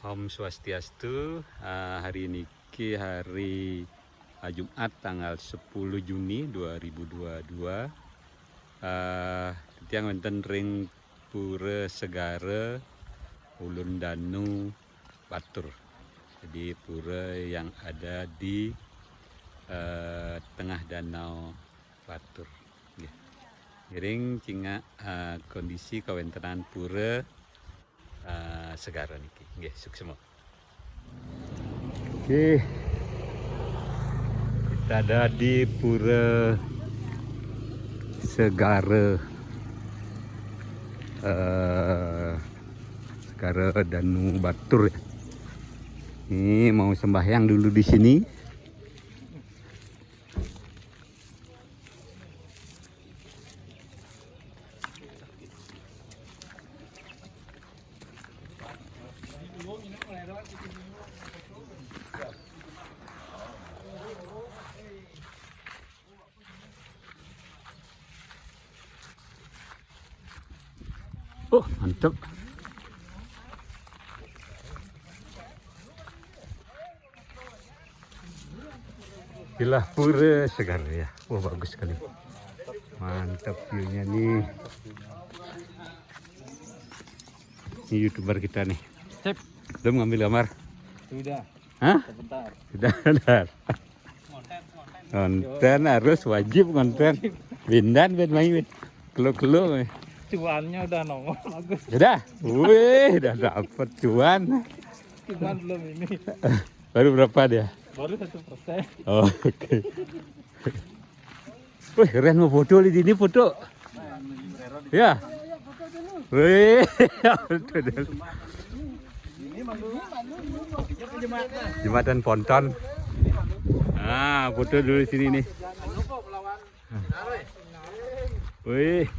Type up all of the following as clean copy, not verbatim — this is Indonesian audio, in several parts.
Om Swastiastu. Hari ini hari Jumat tanggal 10 Juni 2022. Tiang wonten ring Pura Segara Ulun Danu Batur. Jadi pura yang ada di tengah danau Batur. Ring cinga kondisi kawentenan pura Segara niki. Nggih, suksema. Oke. Kita ada di Pura Segara. Segara Danu Batur ya. Ini mau sembahyang dulu di sini. Oh, mantap. Inilah Pura Segara ya. Wah, bagus sekali. Mantap view-nya nih. Ini YouTuber kita nih. Sip. Belum ngambil gambar? Sudah. Hah? Sebentar. Sudah. Konten harus wajib konten. Bindan ben main. Kelo-kelo. Cuannya udah nongol bagus. Udah. Wih, udah dapet cuan. Cuman belum ini. Baru berapa dia? Baru 1%. Oh, oke. Wih, keren mau foto di sini foto. Ya. Wih, foto dulu. Jembatan Ponton. Ah, foto dulu di sini nih. Wih.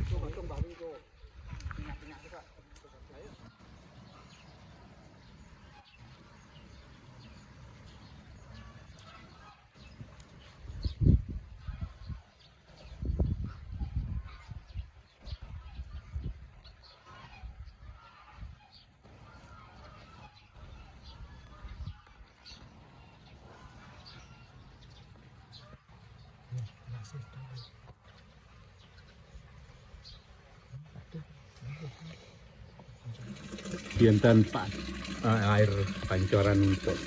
Diantan air pancoran untuk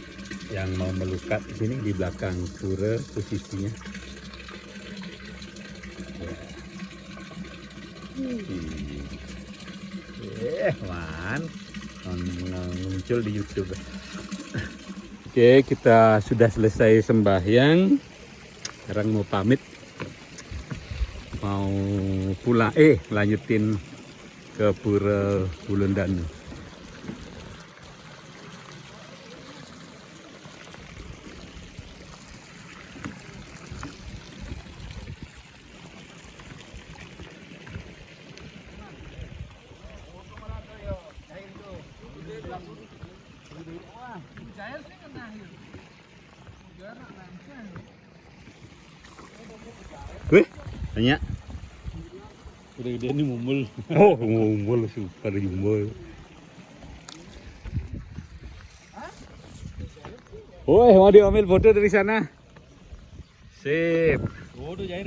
yang mau melukat di sini di belakang pura posisinya. Man, muncul di YouTube. Oke, kita sudah selesai sembahyang. Sekarang mau pamit, mau pulang. Lanjutin ke Pura Ulun Danu. Wih, tanya. Udah gede nih mumbul. Oh, mumbul super jumbo. Woi, mau diambil foto dari sana. Sip. Oh, udah jair.